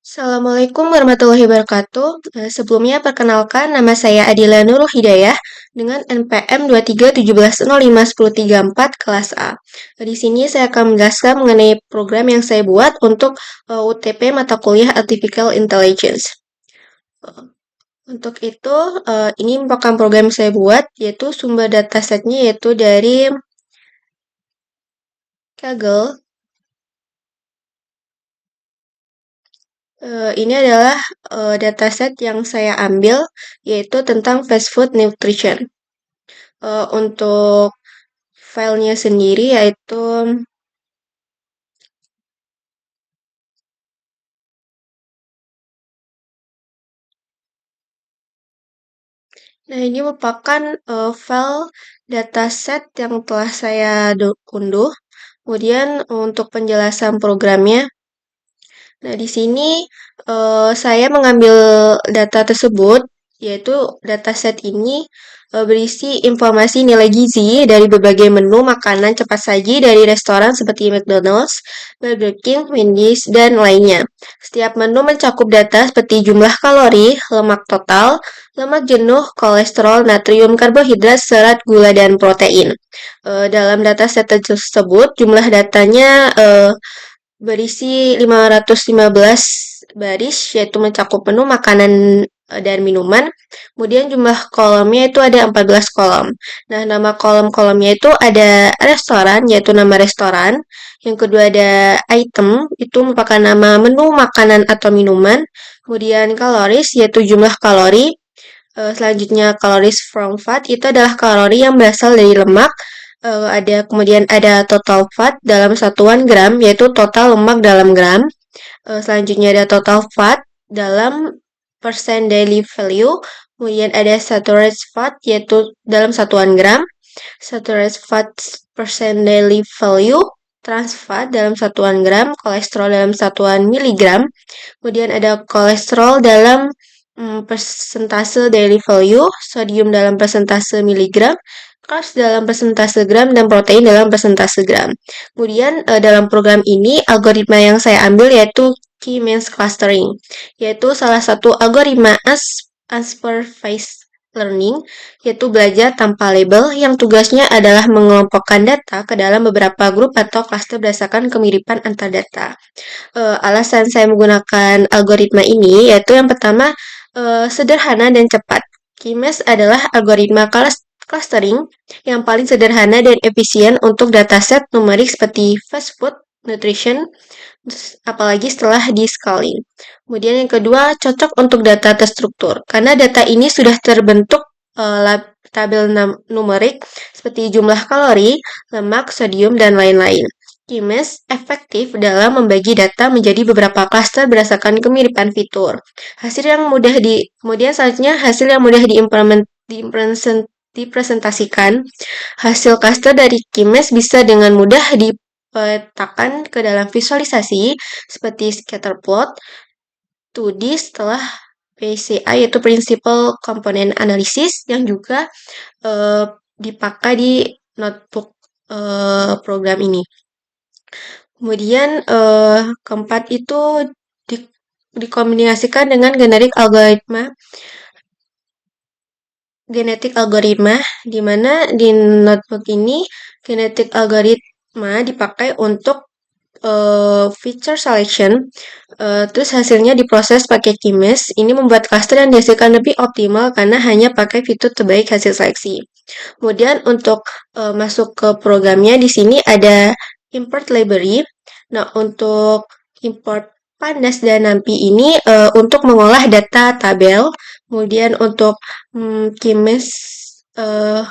Assalamualaikum warahmatullahi wabarakatuh. Sebelumnya perkenalkan nama saya Adila Nurul Hidayah dengan NPM 237105134 kelas A. Di sini saya akan menjelaskan mengenai program yang saya buat untuk UTP mata kuliah Artificial Intelligence. Eh, Untuk itu, ini merupakan program yang saya buat, yaitu sumber datasetnya yaitu dari Kaggle. Ini adalah dataset yang saya ambil, yaitu tentang fast food nutrition. Untuk filenya sendiri yaitu, nah ini merupakan file dataset yang telah saya unduh. Kemudian untuk penjelasan programnya, nah di sini saya mengambil data tersebut, yaitu dataset ini berisi informasi nilai gizi dari berbagai menu makanan cepat saji dari restoran seperti McDonald's, Burger King, Wendy's, dan lainnya. Setiap menu mencakup data seperti jumlah kalori, lemak total, lemak jenuh, kolesterol, natrium, karbohidrat, serat, gula, dan protein. Dalam dataset tersebut, jumlah datanya berisi 515 baris, yaitu mencakup menu makanan dan minuman. Kemudian jumlah kolomnya itu ada 14 kolom. Nah, nama kolom-kolomnya itu ada restoran, yaitu nama restoran. Yang kedua ada item, itu merupakan nama menu makanan atau minuman. Kemudian kaloris, yaitu jumlah kalori. Selanjutnya kaloris from fat, itu adalah kalori yang berasal dari lemak. Kemudian ada total fat dalam satuan gram, yaitu total lemak dalam gram. Selanjutnya ada total fat dalam persen daily value. Kemudian ada saturated fat, yaitu dalam satuan gram. Saturated fat persen daily value. Trans fat dalam satuan gram. Kolesterol dalam satuan miligram. Kemudian ada kolesterol dalam persentase daily value, sodium dalam persentase miligram, carbs dalam persentase gram, dan protein dalam persentase gram. Kemudian dalam program ini algoritma yang saya ambil yaitu key means clustering, yaitu salah satu algoritma unsupervised learning, yaitu belajar tanpa label yang tugasnya adalah mengelompokkan data ke dalam beberapa grup atau klaster berdasarkan kemiripan antar data. Alasan saya menggunakan algoritma ini yaitu yang pertama, sederhana dan cepat. KIMES adalah algoritma clustering yang paling sederhana dan efisien untuk dataset numerik seperti fast food, nutrition, apalagi setelah di-scaling. Kemudian yang kedua, cocok untuk data terstruktur, karena data ini sudah terbentuk tabel numerik seperti jumlah kalori, lemak, sodium, dan lain-lain. KIMES efektif dalam membagi data menjadi beberapa klaster berdasarkan kemiripan fitur. Kemudian selanjutnya hasil yang mudah dipresentasikan. Hasil klaster dari KIMES bisa dengan mudah dipetakan ke dalam visualisasi seperti scatter plot 2D setelah PCA yaitu Principal Component Analysis yang juga dipakai di notebook program ini. Kemudian keempat itu dikombinasikan dengan genetik algoritma, di mana di notebook ini genetik algoritma dipakai untuk feature selection, terus hasilnya diproses pakai KIMES. Ini membuat cluster yang dihasilkan lebih optimal karena hanya pakai fitur terbaik hasil seleksi. Kemudian untuk masuk ke programnya di sini ada import library. Nah, untuk import pandas dan NumPy ini untuk mengolah data tabel. Kemudian untuk KIMES, uh,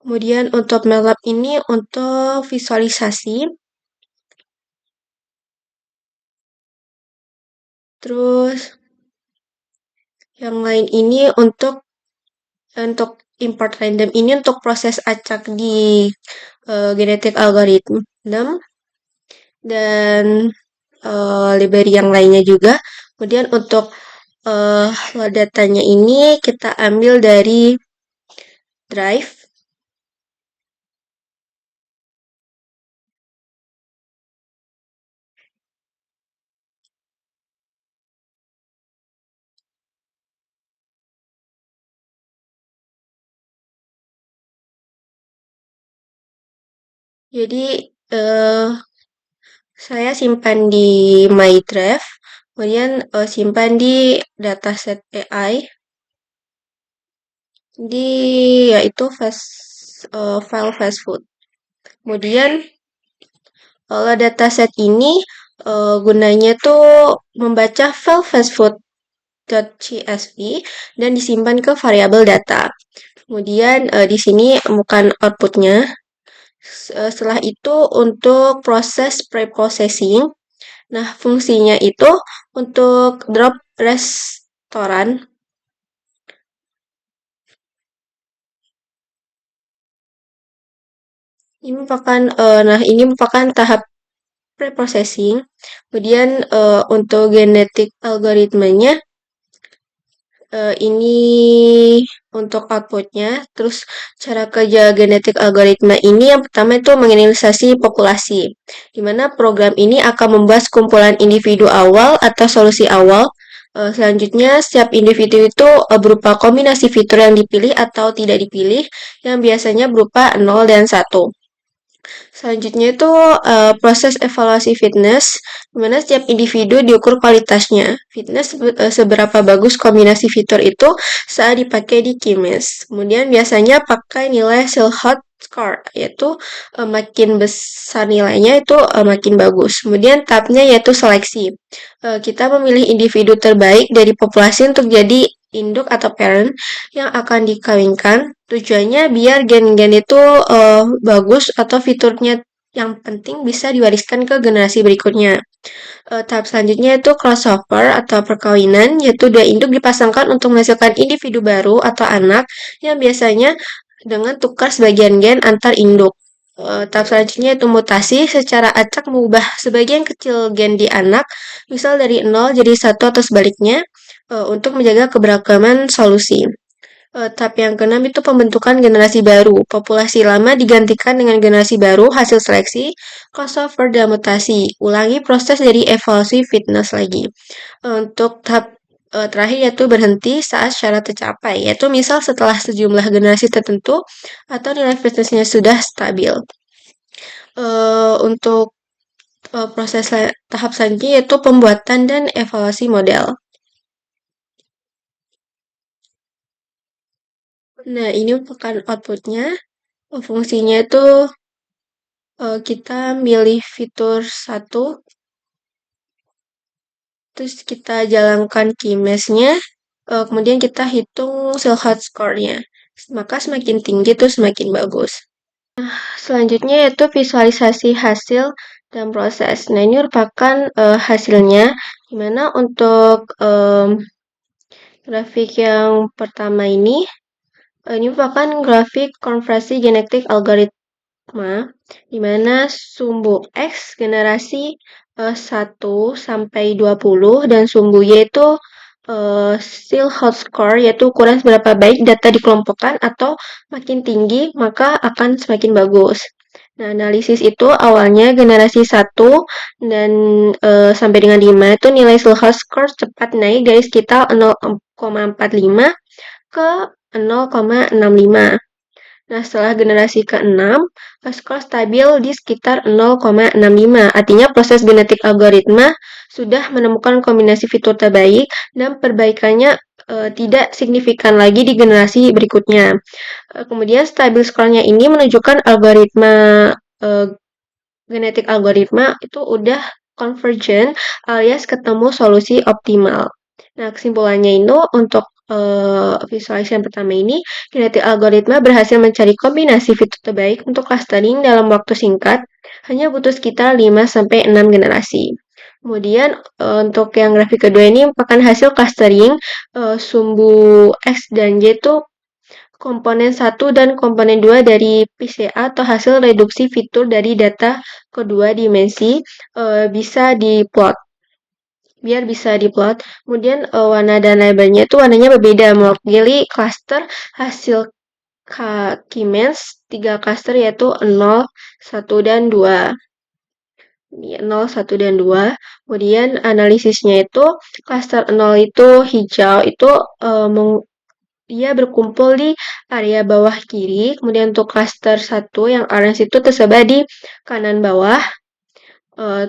kemudian untuk MATLAB ini untuk visualisasi. Terus yang lain ini untuk import random ini untuk proses acak di genetik algoritma dan library yang lainnya juga. Kemudian untuk datanya ini kita ambil dari drive. Jadi saya simpan di My Drive, kemudian simpan di dataset AI, di yaitu file fast food. Kemudian kalau dataset ini gunanya tuh membaca file fastfood.csv dan disimpan ke variabel data. Kemudian di sini bukan outputnya. Setelah itu untuk proses preprocessing. Nah, fungsinya itu untuk drop restoran. Ini merupakan tahap preprocessing. Kemudian untuk genetik algoritmanya ini untuk outputnya. Terus cara kerja genetik algoritma ini yang pertama itu menganalisasi populasi, di mana program ini akan membahas kumpulan individu awal atau solusi awal. Selanjutnya, setiap individu itu berupa kombinasi fitur yang dipilih atau tidak dipilih, yang biasanya berupa 0 dan 1. Selanjutnya itu proses evaluasi fitness, di mana setiap individu diukur kualitasnya. Fitness seberapa bagus kombinasi fitur itu saat dipakai di Kimes. Kemudian biasanya pakai nilai Silhouette score, yaitu makin besar nilainya itu makin bagus. Kemudian tahapnya yaitu seleksi. Kita memilih individu terbaik dari populasi untuk jadi induk atau parent yang akan dikawinkan. Tujuannya biar gen-gen itu bagus atau fiturnya yang penting bisa diwariskan ke generasi berikutnya. Tahap selanjutnya itu crossover atau perkawinan, yaitu dua induk dipasangkan untuk menghasilkan individu baru atau anak yang biasanya dengan tukar sebagian gen antar induk. Tahap selanjutnya itu mutasi, secara acak mengubah sebagian kecil gen di anak, misal dari 0 jadi 1 atau sebaliknya, untuk menjaga keberagaman solusi. Tahap yang keenam itu pembentukan generasi baru. Populasi lama digantikan dengan generasi baru hasil seleksi, crossover dan mutasi. Ulangi proses dari evaluasi fitness lagi. Untuk tahap terakhir yaitu berhenti saat syarat tercapai, yaitu misal setelah sejumlah generasi tertentu atau nilai fitnessnya sudah stabil. Untuk proses tahap selanjutnya yaitu pembuatan dan evaluasi model. Nah, ini merupakan outputnya. Fungsinya itu kita milih fitur satu, terus kita jalankan keymeshnya, kemudian kita hitung Silhouette score-nya. Maka semakin tinggi itu semakin bagus. Selanjutnya yaitu visualisasi hasil dan proses. Nah, ini merupakan hasilnya, dimana untuk grafik yang pertama ini merupakan grafik konversi genetik algoritma, di mana sumbu X generasi 1 sampai 20 dan sumbu Y itu Silhouette score, yaitu ukuran seberapa baik data dikelompokkan atau makin tinggi maka akan semakin bagus. Nah, analisis itu awalnya generasi 1 dan sampai dengan 5 itu nilai Silhouette score cepat naik dari sekitar 0,45 ke 0,65. Nah, setelah generasi ke-6, skor stabil di sekitar 0,65. Artinya proses genetik algoritma sudah menemukan kombinasi fitur terbaik dan perbaikannya tidak signifikan lagi di generasi berikutnya. Kemudian stabil skornya ini menunjukkan algoritma genetik algoritma itu udah convergent alias ketemu solusi optimal. Nah, kesimpulannya itu untuk visualisasi yang pertama ini, genetik algoritma berhasil mencari kombinasi fitur terbaik untuk clustering dalam waktu singkat, hanya butuh sekitar 5-6 generasi. Kemudian untuk yang grafik kedua ini merupakan hasil clustering sumbu X dan Y itu komponen 1 dan komponen 2 dari PCA atau hasil reduksi fitur dari data kedua dimensi bisa diplot. Biar bisa diplot. Kemudian warna dan labelnya itu warnanya berbeda mewakili cluster hasil K-Means 3 cluster yaitu 0, 1, dan 2. 0, 1, dan 2. Kemudian analisisnya itu cluster 0 itu hijau itu dia berkumpul di area bawah kiri, kemudian untuk klaster 1 yang orange itu tersebar di kanan bawah.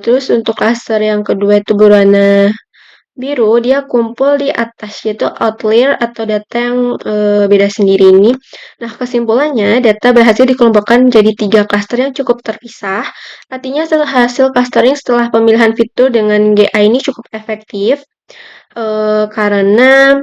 Terus untuk klaster yang kedua itu berwarna biru, dia kumpul di atas, yaitu outlier atau data yang beda sendiri ini. Nah, kesimpulannya, data berhasil dikelompokkan menjadi 3 klaster yang cukup terpisah. Artinya hasil clustering setelah pemilihan fitur dengan GA ini cukup efektif, karena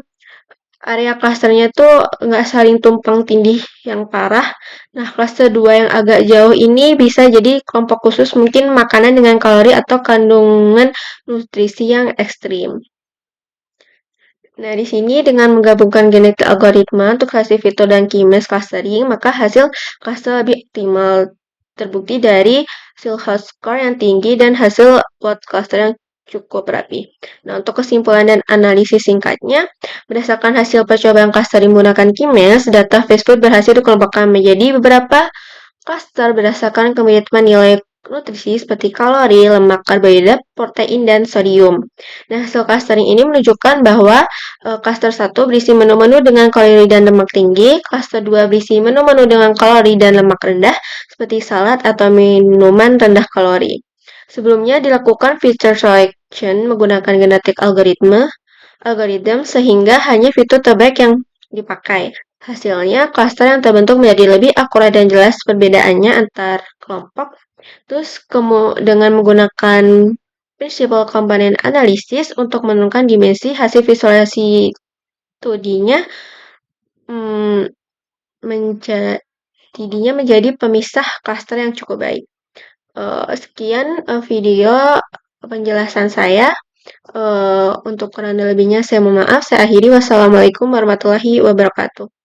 area klasternya tuh nggak saling tumpang tindih yang parah. Nah, klaster 2 yang agak jauh ini bisa jadi kelompok khusus mungkin makanan dengan kalori atau kandungan nutrisi yang ekstrim. Nah, di sini dengan menggabungkan genetik algoritma untuk hasil fitur dan keyword clustering, maka hasil cluster lebih optimal. Terbukti dari hasil hot score yang tinggi dan hasil word cluster yang cukup rapi. Nah, untuk kesimpulan dan analisis singkatnya, berdasarkan hasil percobaan clustering menggunakan keyword, data fast food berhasil dikelompokkan menjadi beberapa cluster berdasarkan komitmen nilai nutrisi seperti kalori, lemak, karbohidrat, protein, dan sodium. Nah, hasil clustering ini menunjukkan bahwa cluster 1 berisi menu-menu dengan kalori dan lemak tinggi, cluster 2 berisi menu-menu dengan kalori dan lemak rendah, seperti salad atau minuman rendah kalori. Sebelumnya dilakukan feature selection menggunakan genetik algoritma sehingga hanya fitur terbaik yang dipakai. Hasilnya, klaster yang terbentuk menjadi lebih akurat dan jelas perbedaannya antar kelompok. Terus dengan menggunakan prinsipal komponen analisis untuk menentukan dimensi hasil visualisasi studinya hmm, menjadi pemisah klaster yang cukup baik. Sekian video penjelasan saya. Untuk kurang lebihnya saya mohon maaf. Saya akhiri. Wassalamualaikum warahmatullahi wabarakatuh.